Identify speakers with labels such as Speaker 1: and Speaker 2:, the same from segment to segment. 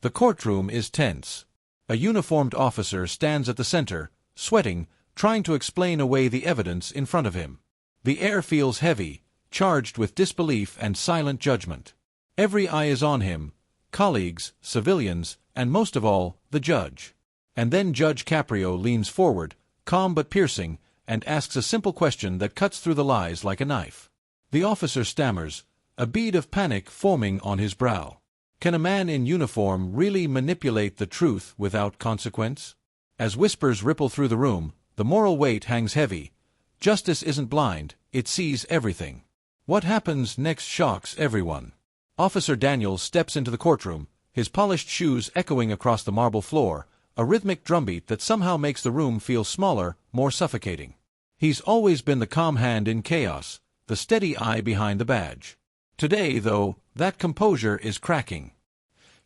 Speaker 1: The courtroom is tense. A uniformed officer stands at the center, sweating, trying to explain away the evidence in front of him. The air feels heavy, charged with disbelief and silent judgment. Every eye is on him, colleagues, civilians, and most of all, the judge. And then Judge Caprio leans forward, calm but piercing, and asks a simple question that cuts through the lies like a knife. The officer stammers, a bead of panic forming on his brow. Can a man in uniform really manipulate the truth without consequence? As whispers ripple through the room, the moral weight hangs heavy. Justice isn't blind, it sees everything. What happens next shocks everyone. Officer Daniels steps into the courtroom, his polished shoes echoing across the marble floor, a rhythmic drumbeat that somehow makes the room feel smaller, more suffocating. He's always been the calm hand in chaos, the steady eye behind the badge. Today, though, that composure is cracking.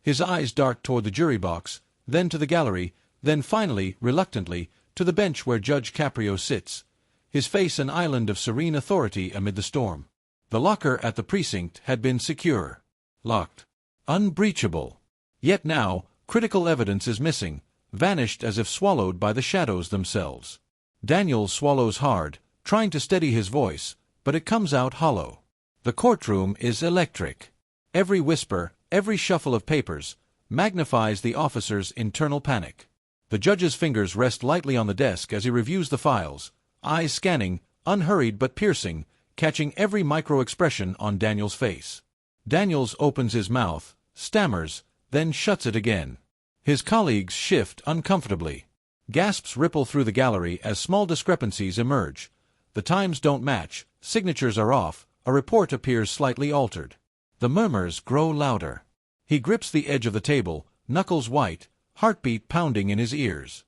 Speaker 1: His eyes dart toward the jury box, then to the gallery, then finally, reluctantly, to the bench where Judge Caprio sits, his face an island of serene authority amid the storm. The locker at the precinct had been secure. Locked. Unbreachable. Yet now, critical evidence is missing, vanished as if swallowed by the shadows themselves. Daniels swallows hard, trying to steady his voice, but it comes out hollow. The courtroom is electric. Every whisper, every shuffle of papers, magnifies the officer's internal panic. The judge's fingers rest lightly on the desk as he reviews the files, eyes scanning, unhurried but piercing, catching every micro-expression on Daniels' face. Daniels opens his mouth, stammers, then shuts it again. His colleagues shift uncomfortably. Gasps ripple through the gallery as small discrepancies emerge. The times don't match, signatures are off, a report appears slightly altered. The murmurs grow louder. He grips the edge of the table, knuckles white, heartbeat pounding in his ears.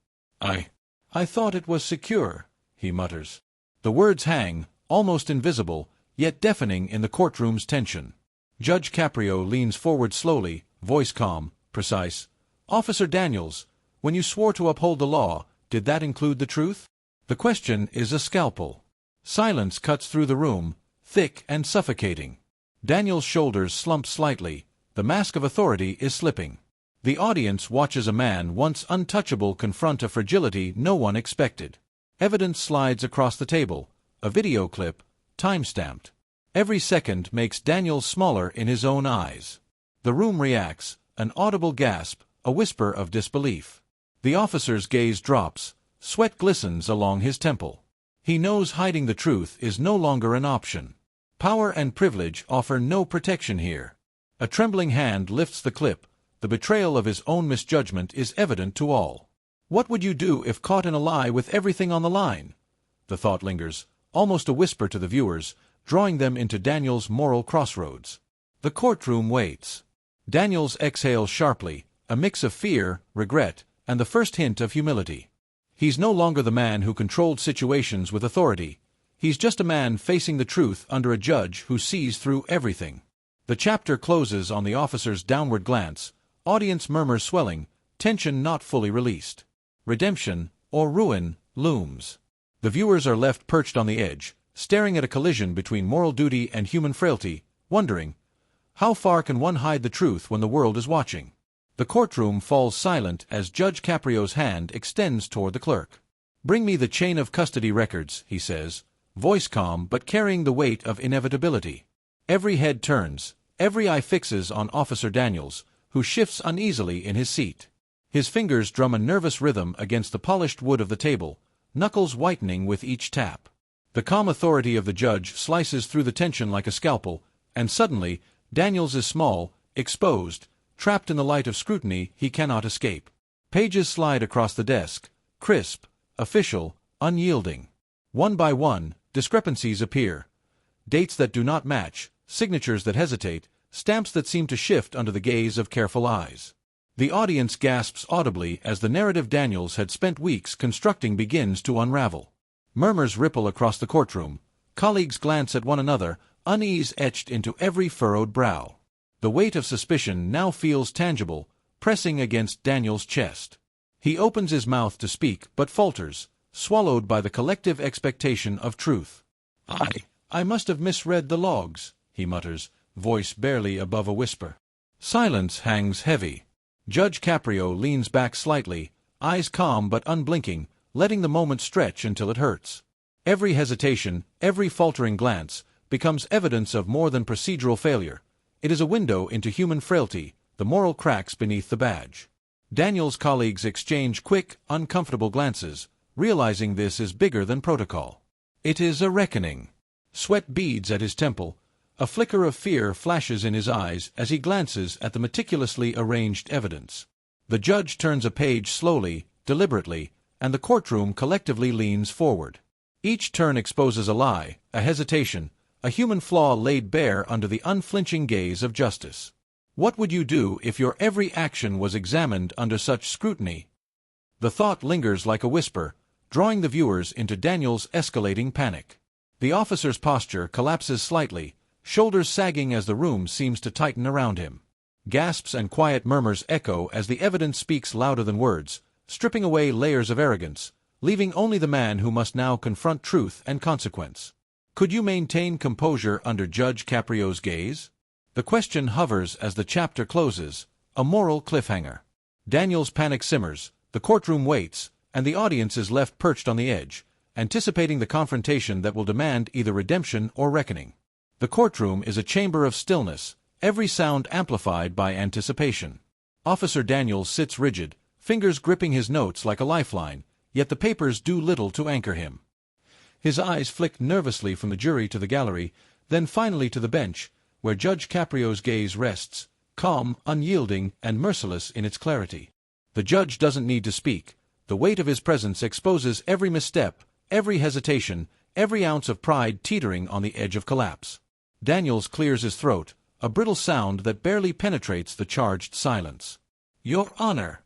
Speaker 1: I thought it was secure, he mutters. The words hang, almost invisible, yet deafening in the courtroom's tension. Judge Caprio leans forward slowly, voice calm, precise. Officer Daniels, when you swore to uphold the law, did that include the truth? The question is a scalpel. Silence cuts through the room, thick and suffocating. Daniels' shoulders slump slightly, the mask of authority is slipping. The audience watches a man once untouchable confront a fragility no one expected. Evidence slides across the table, a video clip, time-stamped. Every second makes Daniels smaller in his own eyes. The room reacts, an audible gasp, a whisper of disbelief. The officer's gaze drops, sweat glistens along his temple. He knows hiding the truth is no longer an option. Power and privilege offer no protection here. A trembling hand lifts the clip. The betrayal of his own misjudgment is evident to all. What would you do if caught in a lie with everything on the line? The thought lingers, almost a whisper to the viewers, drawing them into Daniels' moral crossroads. The courtroom waits. Daniels exhales sharply, a mix of fear, regret, and the first hint of humility. He's no longer the man who controlled situations with authority. He's just a man facing the truth under a judge who sees through everything. The chapter closes on the officer's downward glance, audience murmurs swelling, tension not fully released. Redemption, or ruin, looms. The viewers are left perched on the edge, staring at a collision between moral duty and human frailty, wondering, how far can one hide the truth when the world is watching? The courtroom falls silent as Judge Caprio's hand extends toward the clerk. Bring me the chain of custody records, he says, voice calm but carrying the weight of inevitability. Every head turns, every eye fixes on Officer Daniels, who shifts uneasily in his seat. His fingers drum a nervous rhythm against the polished wood of the table, knuckles whitening with each tap. The calm authority of the judge slices through the tension like a scalpel, and suddenly, Daniels is small, exposed, trapped in the light of scrutiny he cannot escape. Pages slide across the desk, crisp, official, unyielding. One by one, discrepancies appear. Dates that do not match, signatures that hesitate, stamps that seem to shift under the gaze of careful eyes. The audience gasps audibly as the narrative Daniels had spent weeks constructing begins to unravel. Murmurs ripple across the courtroom. Colleagues glance at one another, unease etched into every furrowed brow. The weight of suspicion now feels tangible, pressing against Daniels' chest. He opens his mouth to speak but falters, swallowed by the collective expectation of truth. I must have misread the logs, he mutters, voice barely above a whisper. Silence hangs heavy. Judge Caprio leans back slightly, eyes calm but unblinking, letting the moment stretch until it hurts. Every hesitation, every faltering glance, becomes evidence of more than procedural failure. It is a window into human frailty, the moral cracks beneath the badge. Daniel's colleagues exchange quick, uncomfortable glances, realizing this is bigger than protocol. It is a reckoning. Sweat beads at his temple. A flicker of fear flashes in his eyes as he glances at the meticulously arranged evidence. The judge turns a page slowly, deliberately, and the courtroom collectively leans forward. Each turn exposes a lie, a hesitation, a human flaw laid bare under the unflinching gaze of justice. What would you do if your every action was examined under such scrutiny? The thought lingers like a whisper, drawing the viewers into Daniel's escalating panic. The officer's posture collapses slightly, shoulders sagging as the room seems to tighten around him. Gasps and quiet murmurs echo as the evidence speaks louder than words, stripping away layers of arrogance, leaving only the man who must now confront truth and consequence. Could you maintain composure under Judge Caprio's gaze? The question hovers as the chapter closes, a moral cliffhanger. Daniel's panic simmers, the courtroom waits, and the audience is left perched on the edge, anticipating the confrontation that will demand either redemption or reckoning. The courtroom is a chamber of stillness, every sound amplified by anticipation. Officer Daniels sits rigid, fingers gripping his notes like a lifeline, yet the papers do little to anchor him. His eyes flick nervously from the jury to the gallery, then finally to the bench, where Judge Caprio's gaze rests, calm, unyielding, and merciless in its clarity. The judge doesn't need to speak. The weight of his presence exposes every misstep, every hesitation, every ounce of pride teetering on the edge of collapse. Daniels clears his throat, a brittle sound that barely penetrates the charged silence. "Your Honor,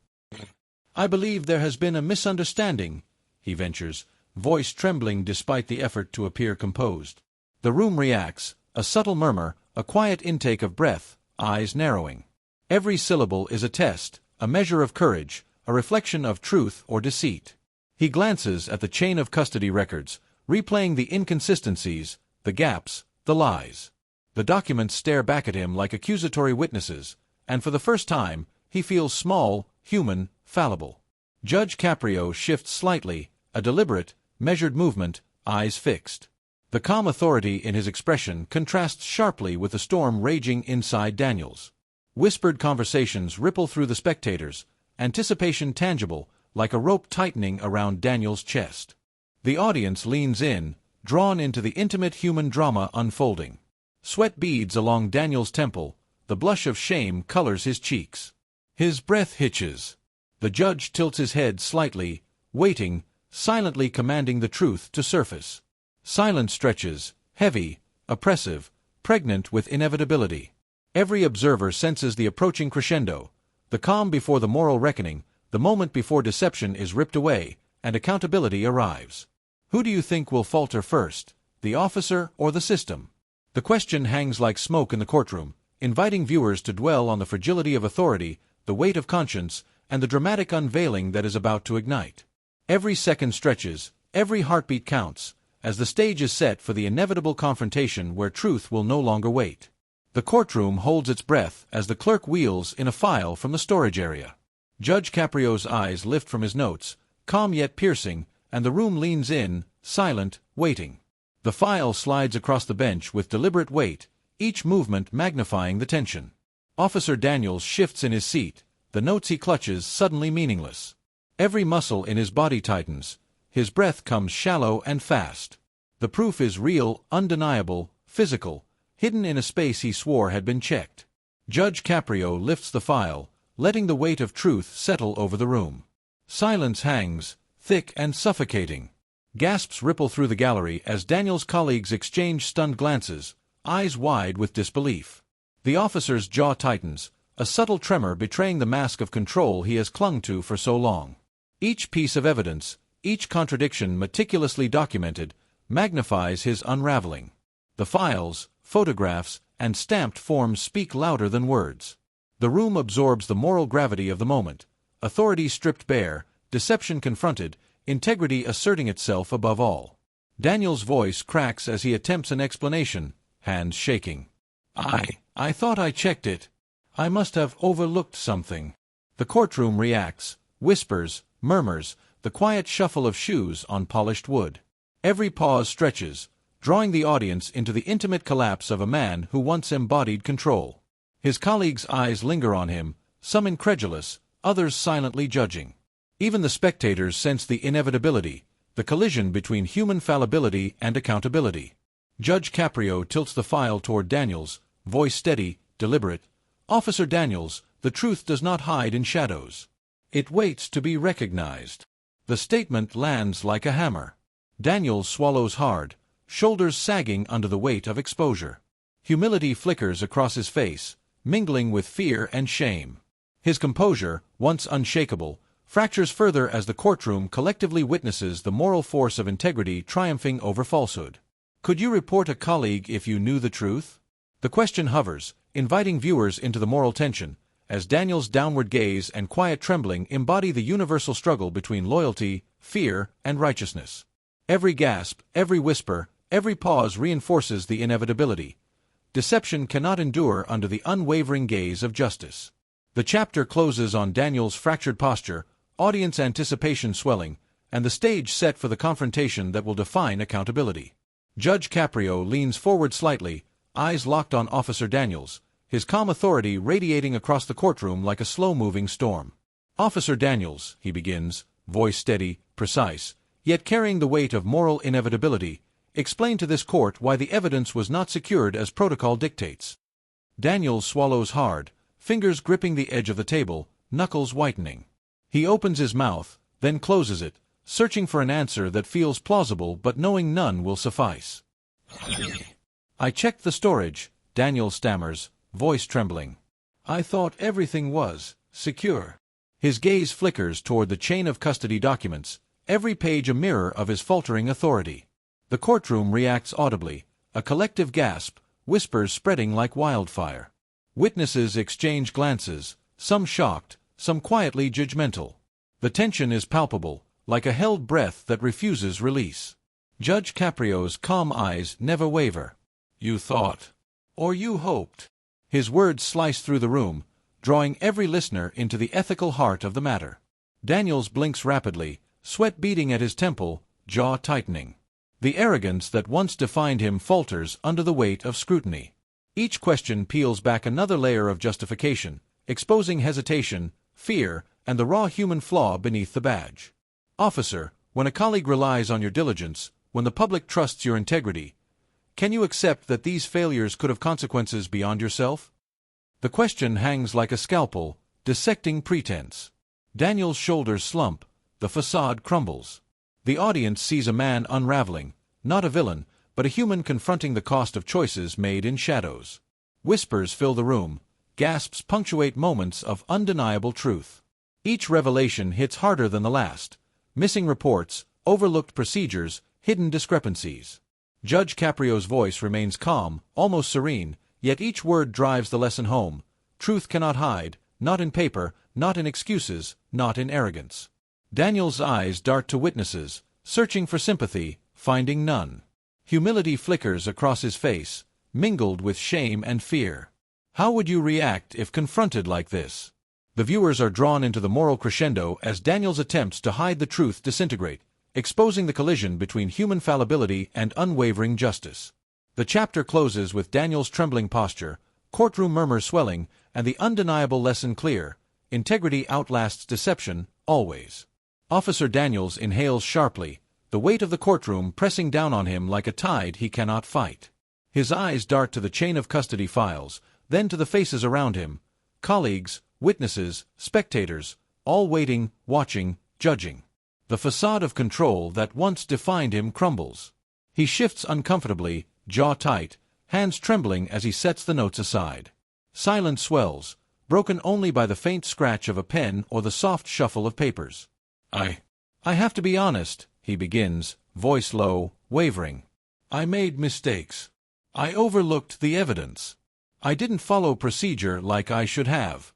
Speaker 1: I believe there has been a misunderstanding," he ventures, voice trembling despite the effort to appear composed. The room reacts, a subtle murmur, a quiet intake of breath, eyes narrowing. Every syllable is a test, a measure of courage, a reflection of truth or deceit. He glances at the chain of custody records, replaying the inconsistencies, the gaps, the lies. The documents stare back at him like accusatory witnesses, and for the first time, he feels small, human, fallible. Judge Caprio shifts slightly, a deliberate, measured movement, eyes fixed. The calm authority in his expression contrasts sharply with the storm raging inside Daniels. Whispered conversations ripple through the spectators, anticipation tangible, like a rope tightening around Daniel's chest. The audience leans in, drawn into the intimate human drama unfolding. Sweat beads along Daniel's temple, the blush of shame colors his cheeks. His breath hitches. The judge tilts his head slightly, waiting, silently commanding the truth to surface. Silence stretches, heavy, oppressive, pregnant with inevitability. Every observer senses the approaching crescendo, the calm before the moral reckoning, the moment before deception is ripped away, and accountability arrives. Who do you think will falter first, the officer or the system? The question hangs like smoke in the courtroom, inviting viewers to dwell on the fragility of authority, the weight of conscience, and the dramatic unveiling that is about to ignite. Every second stretches, every heartbeat counts, as the stage is set for the inevitable confrontation where truth will no longer wait. The courtroom holds its breath as the clerk wheels in a file from the storage area. Judge Caprio's eyes lift from his notes, calm yet piercing, and the room leans in, silent, waiting. The file slides across the bench with deliberate weight, each movement magnifying the tension. Officer Daniels shifts in his seat, the notes he clutches suddenly meaningless. Every muscle in his body tightens, his breath comes shallow and fast. The proof is real, undeniable, physical, hidden in a space he swore had been checked. Judge Caprio lifts the file, letting the weight of truth settle over the room. Silence hangs, thick and suffocating. Gasps ripple through the gallery as Daniel's colleagues exchange stunned glances, eyes wide with disbelief. The officer's jaw tightens, a subtle tremor betraying the mask of control he has clung to for so long. Each piece of evidence, each contradiction meticulously documented, magnifies his unraveling. The files, photographs, and stamped forms speak louder than words. The room absorbs the moral gravity of the moment, authority stripped bare, deception confronted, integrity asserting itself above all. Daniel's voice cracks as he attempts an explanation, hands shaking. I thought I checked it. I must have overlooked something. The courtroom reacts, whispers, murmurs, the quiet shuffle of shoes on polished wood. Every pause stretches, drawing the audience into the intimate collapse of a man who once embodied control. His colleagues' eyes linger on him, some incredulous, others silently judging. Even the spectators sense the inevitability, the collision between human fallibility and accountability. Judge Caprio tilts the file toward Daniels, voice steady, deliberate. "Officer Daniels, the truth does not hide in shadows. It waits to be recognized." The statement lands like a hammer. Daniels swallows hard, shoulders sagging under the weight of exposure. Humility flickers across his face, mingling with fear and shame. His composure, once unshakable, fractures further as the courtroom collectively witnesses the moral force of integrity triumphing over falsehood. Could you report a colleague if you knew the truth? The question hovers, inviting viewers into the moral tension, as Daniel's downward gaze and quiet trembling embody the universal struggle between loyalty, fear, and righteousness. Every gasp, every whisper, every pause reinforces the inevitability. Deception cannot endure under the unwavering gaze of justice. The chapter closes on Daniel's fractured posture, audience anticipation swelling, and the stage set for the confrontation that will define accountability. Judge Caprio leans forward slightly, eyes locked on Officer Daniels, his calm authority radiating across the courtroom like a slow-moving storm. "Officer Daniels," he begins, voice steady, precise, yet carrying the weight of moral inevitability, "explain to this court why the evidence was not secured as protocol dictates." Daniels swallows hard, fingers gripping the edge of the table, knuckles whitening. He opens his mouth, then closes it, searching for an answer that feels plausible but knowing none will suffice. "I checked the storage," Daniel stammers, voice trembling. "I thought everything was secure." His gaze flickers toward the chain of custody documents, every page a mirror of his faltering authority. The courtroom reacts audibly, a collective gasp, whispers spreading like wildfire. Witnesses exchange glances, some shocked, some quietly judgmental. The tension is palpable, like a held breath that refuses release. Judge Caprio's calm eyes never waver. "You thought, or you hoped." His words slice through the room, drawing every listener into the ethical heart of the matter. Daniels blinks rapidly, sweat beading at his temple, jaw tightening. The arrogance that once defined him falters under the weight of scrutiny. Each question peels back another layer of justification, exposing hesitation, fear, and the raw human flaw beneath the badge. "Officer, when a colleague relies on your diligence, when the public trusts your integrity, can you accept that these failures could have consequences beyond yourself?" The question hangs like a scalpel, dissecting pretense. Daniel's shoulders slump, the facade crumbles. The audience sees a man unraveling, not a villain, but a human confronting the cost of choices made in shadows. Whispers fill the room, gasps punctuate moments of undeniable truth. Each revelation hits harder than the last. Missing reports, overlooked procedures, hidden discrepancies. Judge Caprio's voice remains calm, almost serene, yet each word drives the lesson home. Truth cannot hide, not in paper, not in excuses, not in arrogance. Daniel's eyes dart to witnesses, searching for sympathy, finding none. Humility flickers across his face, mingled with shame and fear. How would you react if confronted like this? The viewers are drawn into the moral crescendo as Daniel's attempts to hide the truth disintegrate, exposing the collision between human fallibility and unwavering justice. The chapter closes with Daniel's trembling posture, courtroom murmurs swelling, and the undeniable lesson clear: integrity outlasts deception, always. Officer Daniels inhales sharply, the weight of the courtroom pressing down on him like a tide he cannot fight. His eyes dart to the chain of custody files, then to the faces around him, colleagues, witnesses, spectators, all waiting, watching, judging. The facade of control that once defined him crumbles. He shifts uncomfortably, jaw tight, hands trembling as he sets the notes aside. Silence swells, broken only by the faint scratch of a pen or the soft shuffle of papers. I have to be honest," he begins, voice low, wavering. "I made mistakes. I overlooked the evidence. I didn't follow procedure like I should have."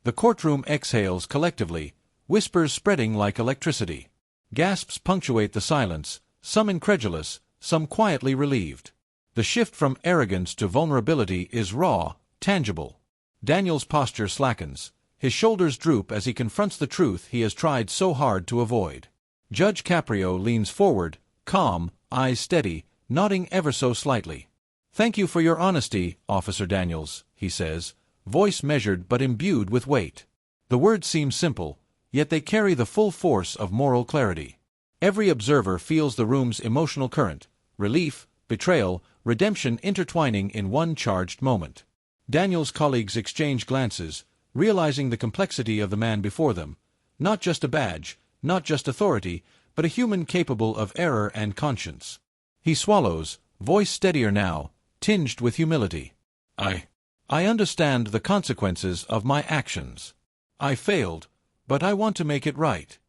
Speaker 1: The courtroom exhales collectively, whispers spreading like electricity. Gasps punctuate the silence, some incredulous, some quietly relieved. The shift from arrogance to vulnerability is raw, tangible. Daniel's posture slackens, His shoulders droop as he confronts the truth he has tried so hard to avoid. Judge Caprio leans forward, calm, eyes steady, nodding ever so slightly. "Thank you for your honesty, Officer Daniels," he says, voice measured but imbued with weight. The words seem simple, yet they carry the full force of moral clarity. Every observer feels the room's emotional current, relief, betrayal, redemption intertwining in one charged moment. Daniels' colleagues exchange glances, realizing the complexity of the man before them. Not just a badge, not just authority, but a human capable of error and conscience. He swallows, voice steadier now, tinged with humility. I understand the consequences of my actions. I failed, but I want to make it right."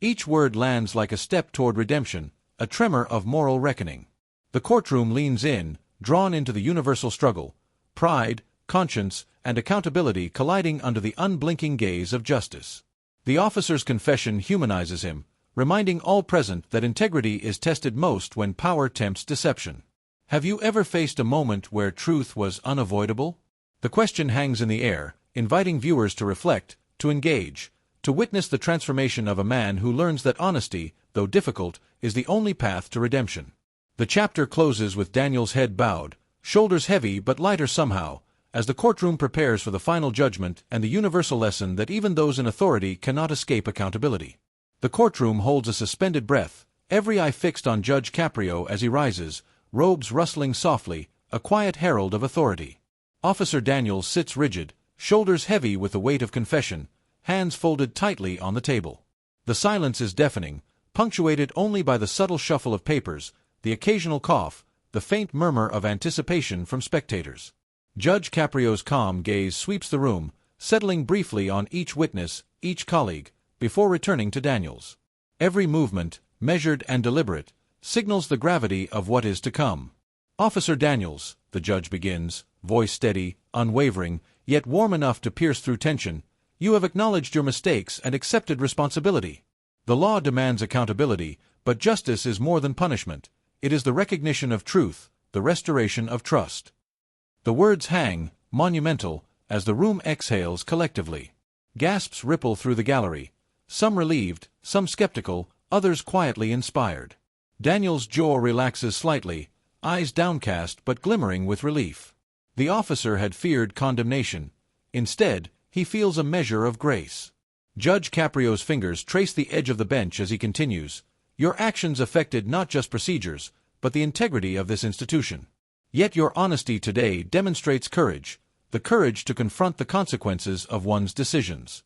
Speaker 1: Each word lands like a step toward redemption, a tremor of moral reckoning. The courtroom leans in, drawn into the universal struggle, pride, conscience, and accountability colliding under the unblinking gaze of justice. The officer's confession humanizes him, reminding all present that integrity is tested most when power tempts deception. Have you ever faced a moment where truth was unavoidable? The question hangs in the air, inviting viewers to reflect, to engage, to witness the transformation of a man who learns that honesty, though difficult, is the only path to redemption. The chapter closes with Daniel's head bowed, shoulders heavy but lighter somehow, as the courtroom prepares for the final judgment and the universal lesson that even those in authority cannot escape accountability. The courtroom holds a suspended breath, every eye fixed on Judge Caprio as he rises, robes rustling softly, a quiet herald of authority. Officer Daniels sits rigid, shoulders heavy with the weight of confession, hands folded tightly on the table. The silence is deafening, punctuated only by the subtle shuffle of papers, the occasional cough, the faint murmur of anticipation from spectators. Judge Caprio's calm gaze sweeps the room, settling briefly on each witness, each colleague, before returning to Daniels. Every movement, measured and deliberate, signals the gravity of what is to come. "Officer Daniels," the judge begins, voice steady, unwavering, yet warm enough to pierce through tension, "you have acknowledged your mistakes and accepted responsibility. The law demands accountability, but justice is more than punishment. It is the recognition of truth, the restoration of trust." The words hang, monumental, as the room exhales collectively. Gasps ripple through the gallery, some relieved, some skeptical, others quietly inspired. Daniel's jaw relaxes slightly, eyes downcast but glimmering with relief. The officer had feared condemnation. Instead, he feels a measure of grace. Judge Caprio's fingers trace the edge of the bench as he continues, "Your actions affected not just procedures, but the integrity of this institution. Yet your honesty today demonstrates courage, the courage to confront the consequences of one's decisions."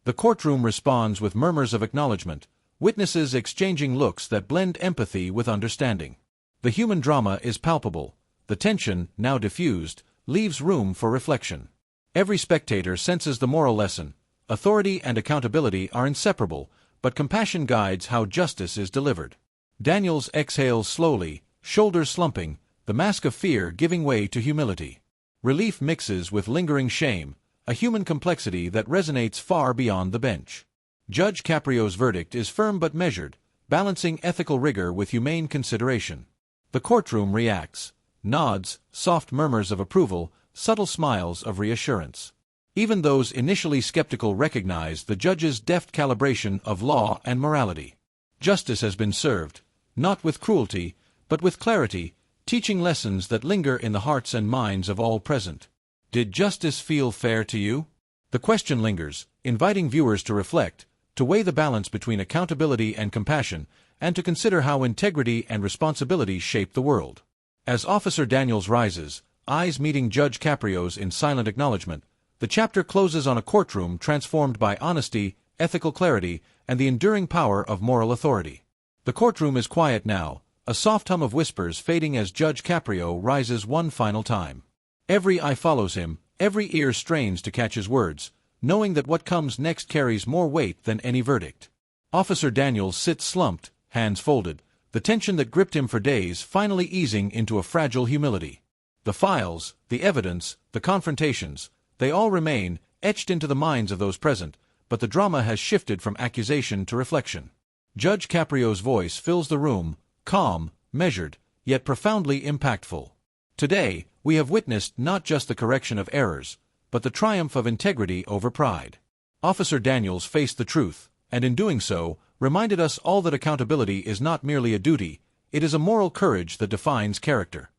Speaker 1: The courtroom responds with murmurs of acknowledgement, witnesses exchanging looks that blend empathy with understanding. The human drama is palpable. The tension, now diffused, leaves room for reflection. Every spectator senses the moral lesson. Authority and accountability are inseparable, but compassion guides how justice is delivered. Daniels exhales slowly, shoulders slumping, the mask of fear giving way to humility. Relief mixes with lingering shame, a human complexity that resonates far beyond the bench. Judge Caprio's verdict is firm but measured, balancing ethical rigor with humane consideration. The courtroom reacts. Nods, soft murmurs of approval, subtle smiles of reassurance. Even those initially skeptical recognize the judge's deft calibration of law and morality. Justice has been served, not with cruelty, but with clarity, teaching lessons that linger in the hearts and minds of all present. Did justice feel fair to you? The question lingers, inviting viewers to reflect, to weigh the balance between accountability and compassion, and to consider how integrity and responsibility shape the world. As Officer Daniels rises, eyes meeting Judge Caprio's in silent acknowledgement, the chapter closes on a courtroom transformed by honesty, ethical clarity, and the enduring power of moral authority. The courtroom is quiet now, a soft hum of whispers fading as Judge Caprio rises one final time. Every eye follows him, every ear strains to catch his words, knowing that what comes next carries more weight than any verdict. Officer Daniels sits slumped, hands folded, the tension that gripped him for days finally easing into a fragile humility. The files, the evidence, the confrontations, they all remain, etched into the minds of those present, but the drama has shifted from accusation to reflection. Judge Caprio's voice fills the room, calm, measured, yet profoundly impactful. Today, we have witnessed not just the correction of errors, but the triumph of integrity over pride. Officer Daniels faced the truth, and in doing so, reminded us all that accountability is not merely a duty, it is a moral courage that defines character.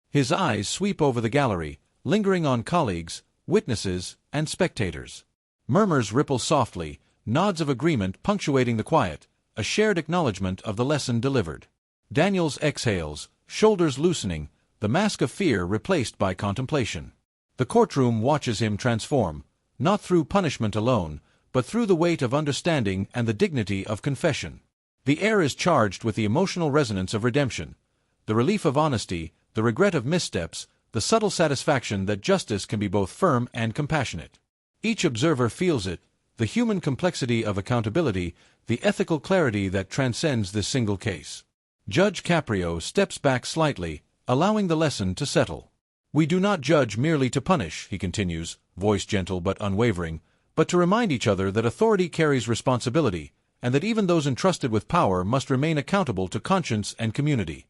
Speaker 1: His eyes sweep over the gallery, lingering on colleagues, witnesses, and spectators. Murmurs ripple softly, nods of agreement punctuating the quiet, a shared acknowledgement of the lesson delivered. Daniels exhales, shoulders loosening, the mask of fear replaced by contemplation. The courtroom watches him transform, not through punishment alone, but through the weight of understanding and the dignity of confession. The air is charged with the emotional resonance of redemption, the relief of honesty, the regret of missteps, the subtle satisfaction that justice can be both firm and compassionate. Each observer feels it, the human complexity of accountability, the ethical clarity that transcends this single case. Judge Caprio steps back slightly, allowing the lesson to settle. We do not judge merely to punish, he continues, voice gentle but unwavering, but to remind each other that authority carries responsibility, and that even those entrusted with power must remain accountable to conscience and community.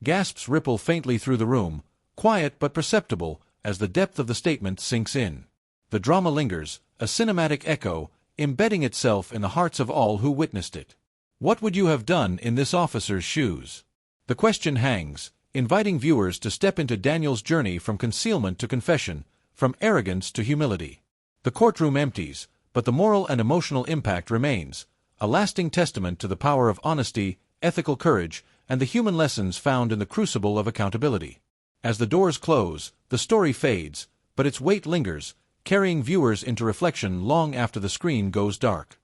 Speaker 1: Gasps ripple faintly through the room, quiet but perceptible, as the depth of the statement sinks in. The drama lingers, a cinematic echo, embedding itself in the hearts of all who witnessed it. What would you have done in this officer's shoes? The question hangs, inviting viewers to step into Daniel's journey from concealment to confession, from arrogance to humility. The courtroom empties, but the moral and emotional impact remains, a lasting testament to the power of honesty, ethical courage, and the human lessons found in the crucible of accountability. As the doors close, the story fades, but its weight lingers, carrying viewers into reflection long after the screen goes dark.